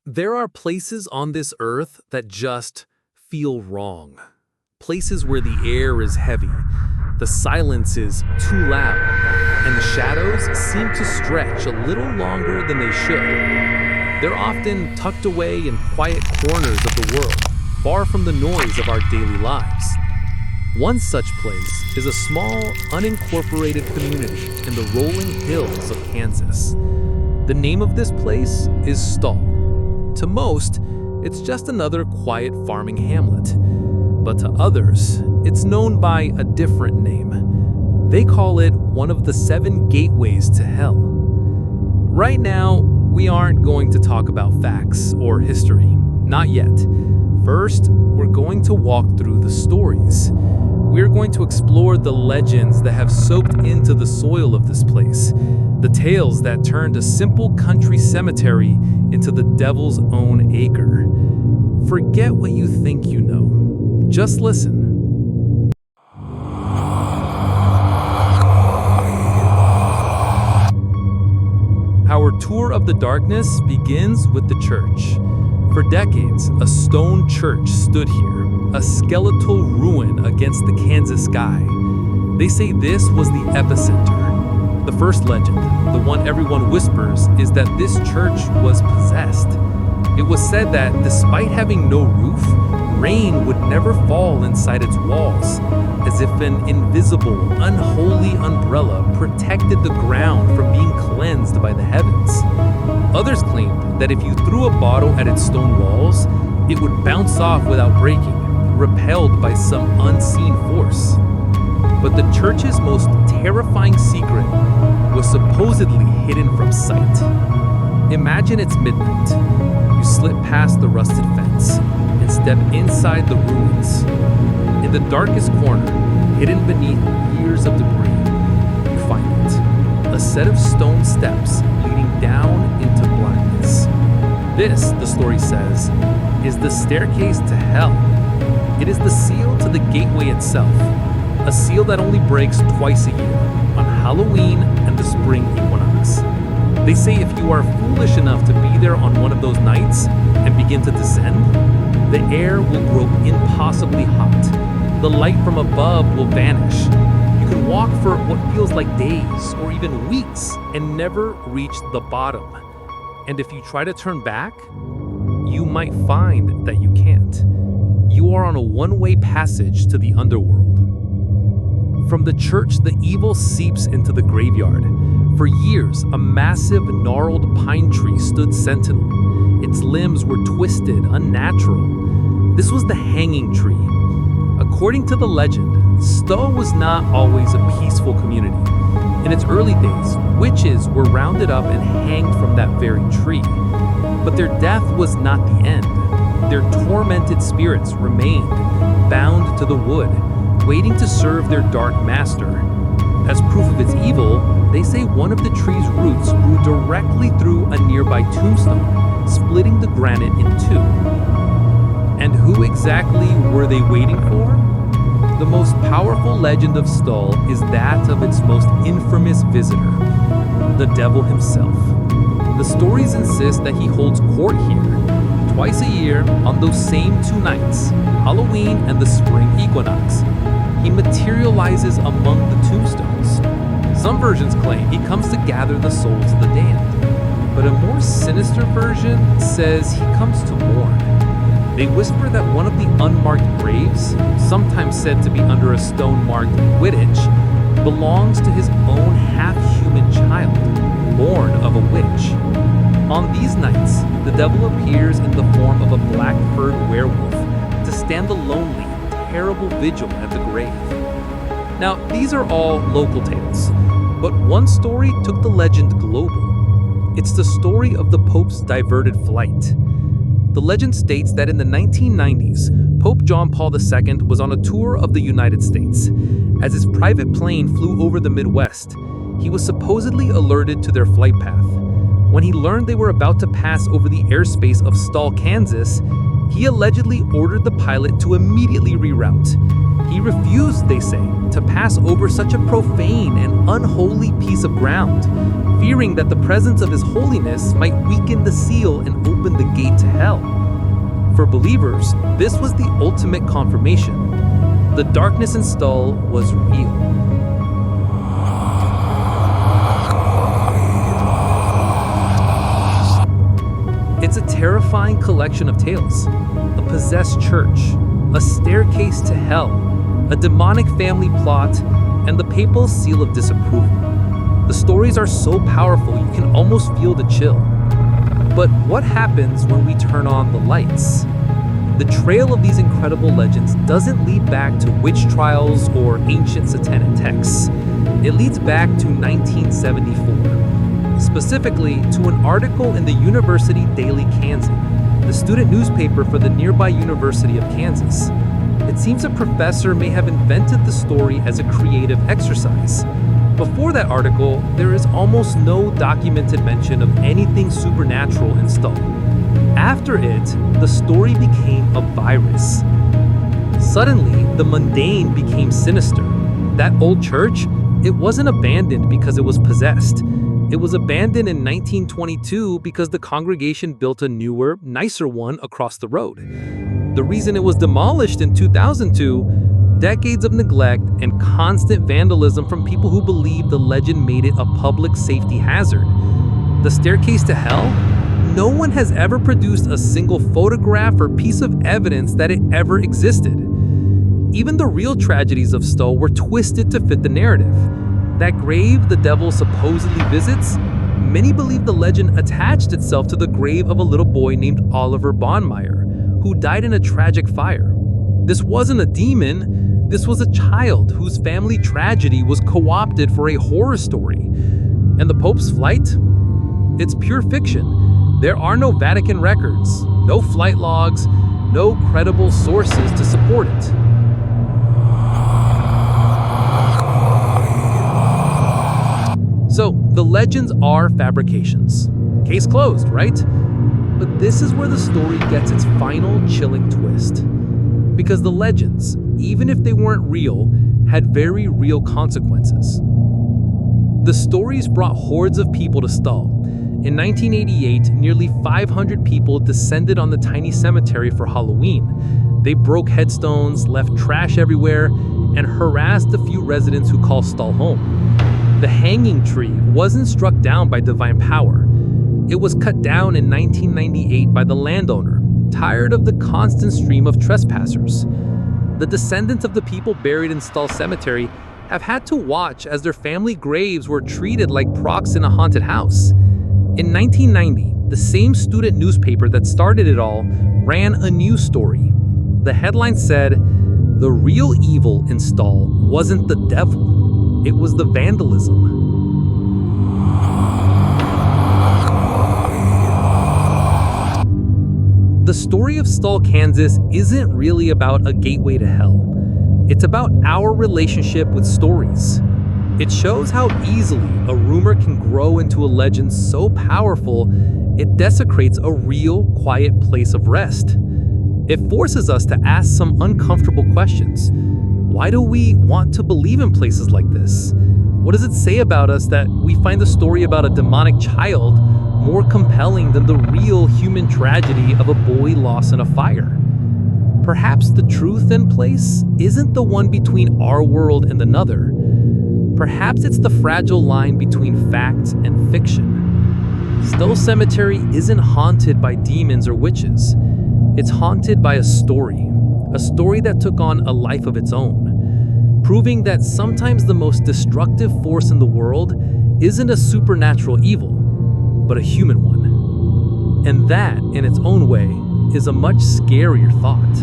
There are places on this earth that just feel wrong. Places where the air is heavy, the silence is too loud, and the shadows seem to stretch a little longer than they should. They're often tucked away in quiet corners of the world, far from the noise of our daily lives. One such place is a small, unincorporated community in the rolling hills of Kansas. The name of this place is Stull. To most, it's just another quiet farming hamlet. But to others, it's known by a different name. They call it one of the 7 gateways to hell. Right now, we aren't going to talk about facts or history. Not yet. First, we're going to walk through the stories. We're going to explore the legends that have soaked into the soil of this place, the tales that turned a simple country cemetery into the devil's own Acre. Forget what you think you know. Just listen. Our tour of the darkness begins with the church. For decades, a stone church stood here, a skeletal ruin against the Kansas sky. They say this was the epicenter. The first legend, the one everyone whispers, is that this church was possessed. It was said that despite having no roof, rain would never fall inside its walls, as if an invisible, unholy umbrella protected the ground from being cleansed by the heavens. Others claimed that if you threw a bottle at its stone walls, it would bounce off without breaking, repelled by some unseen force. But the church's most terrifying secret was supposedly hidden from sight. Imagine it's midnight. You slip past the rusted fence and step inside the ruins. In the darkest corner, hidden beneath years of debris, you find it. A set of stone steps leading down into blackness. This, the story says, is the staircase to hell. It is the seal to the gateway itself, a seal that only breaks twice a year, on Halloween and the spring equinox. They say if you are foolish enough to be there on one of those nights and begin to descend, the air will grow impossibly hot. The light from above will vanish. You can walk for what feels like days or even weeks and never reach the bottom. And if you try to turn back, you might find that you can't. You are on a one-way passage to the underworld. From the church, the evil seeps into the graveyard. For years, a massive, gnarled pine tree stood sentinel. Its limbs were twisted, unnatural. This was the hanging tree. According to the legend, Stull was not always a peaceful community. In its early days, witches were rounded up and hanged from that very tree. But their death was not the end. Their tormented spirits remained, bound to the wood, waiting to serve their dark master. As proof of its evil, they say one of the tree's roots grew directly through a nearby tombstone, splitting the granite in two. And who exactly were they waiting for? The most powerful legend of Stull is that of its most infamous visitor, the devil himself. The stories insist that he holds court here, twice a year on those same 2 nights, Halloween and the spring equinox. He materializes among the tombstones. Some versions claim he comes to gather the souls of the damned, but a more sinister version says he comes to mourn. They whisper that one of the unmarked graves, sometimes said to be under a stone marked Quidditch, belongs to his own half-human child, born of a witch. On these nights, the devil appears in the form of a black-furred werewolf to stand a lonely, terrible vigil at the grave. Now, these are all local tales, but one story took the legend global. It's the story of the Pope's diverted flight. The legend states that in the 1990s, Pope John Paul II was on a tour of the United States. As his private plane flew over the Midwest, he was supposedly alerted to their flight path. When he learned they were about to pass over the airspace of Stull, Kansas, he allegedly ordered the pilot to immediately reroute. He refused, they say, to pass over such a profane and unholy piece of ground, fearing that the presence of His Holiness might weaken the seal and open the gate to hell. For believers, this was the ultimate confirmation. The darkness in Stull was real. It's a terrifying collection of tales. A possessed church, a staircase to hell, a demonic family plot, and the papal seal of disapproval. The stories are so powerful you can almost feel the chill. But what happens when we turn on the lights? The trail of these incredible legends doesn't lead back to witch trials or ancient satanic texts. It leads back to 1974, specifically to an article in the University Daily Kansan, the student newspaper for the nearby University of Kansas. It seems a professor may have invented the story as a creative exercise. Before that article, there is almost no documented mention of anything supernatural in Stull. After it, the story became a virus. Suddenly, the mundane became sinister. That old church, it wasn't abandoned because it was possessed. It was abandoned in 1922 because the congregation built a newer, nicer one across the road. The reason it was demolished in 2002, decades of neglect and constant vandalism from people who believed the legend made it a public safety hazard. The staircase to hell? No one has ever produced a single photograph or piece of evidence that it ever existed. Even the real tragedies of Stull were twisted to fit the narrative. That grave the devil supposedly visits, many believe the legend attached itself to the grave of a little boy named Oliver Bonmeyer, who died in a tragic fire. This wasn't a demon, this was a child whose family tragedy was co-opted for a horror story. And the Pope's flight? It's pure fiction. There are no Vatican records, no flight logs, no credible sources to support it. So, the legends are fabrications. Case closed, right? But this is where the story gets its final chilling twist. Because the legends, even if they weren't real, had very real consequences. The stories brought hordes of people to Stull. In 1988, nearly 500 people descended on the tiny cemetery for Halloween. They broke headstones, left trash everywhere, and harassed the few residents who call Stull home. The hanging tree wasn't struck down by divine power. It was cut down in 1998 by the landowner, tired of the constant stream of trespassers. The descendants of the people buried in Stull Cemetery have had to watch as their family graves were treated like procs in a haunted house. In 1990, the same student newspaper that started it all ran a news story. The headline said, "The real evil in Stull wasn't the devil, it was the vandalism." The story of Stull, Kansas isn't really about a gateway to hell. It's about our relationship with stories. It shows how easily a rumor can grow into a legend so powerful it desecrates a real, quiet place of rest. It forces us to ask some uncomfortable questions. Why do we want to believe in places like this? What does it say about us that we find the story about a demonic child more compelling than the real human tragedy of a boy lost in a fire? Perhaps the truth in place isn't the one between our world and another. Perhaps it's the fragile line between fact and fiction. Stull Cemetery isn't haunted by demons or witches. It's haunted by a story that took on a life of its own, proving that sometimes the most destructive force in the world isn't a supernatural evil, but a human one. And that, in its own way, is a much scarier thought.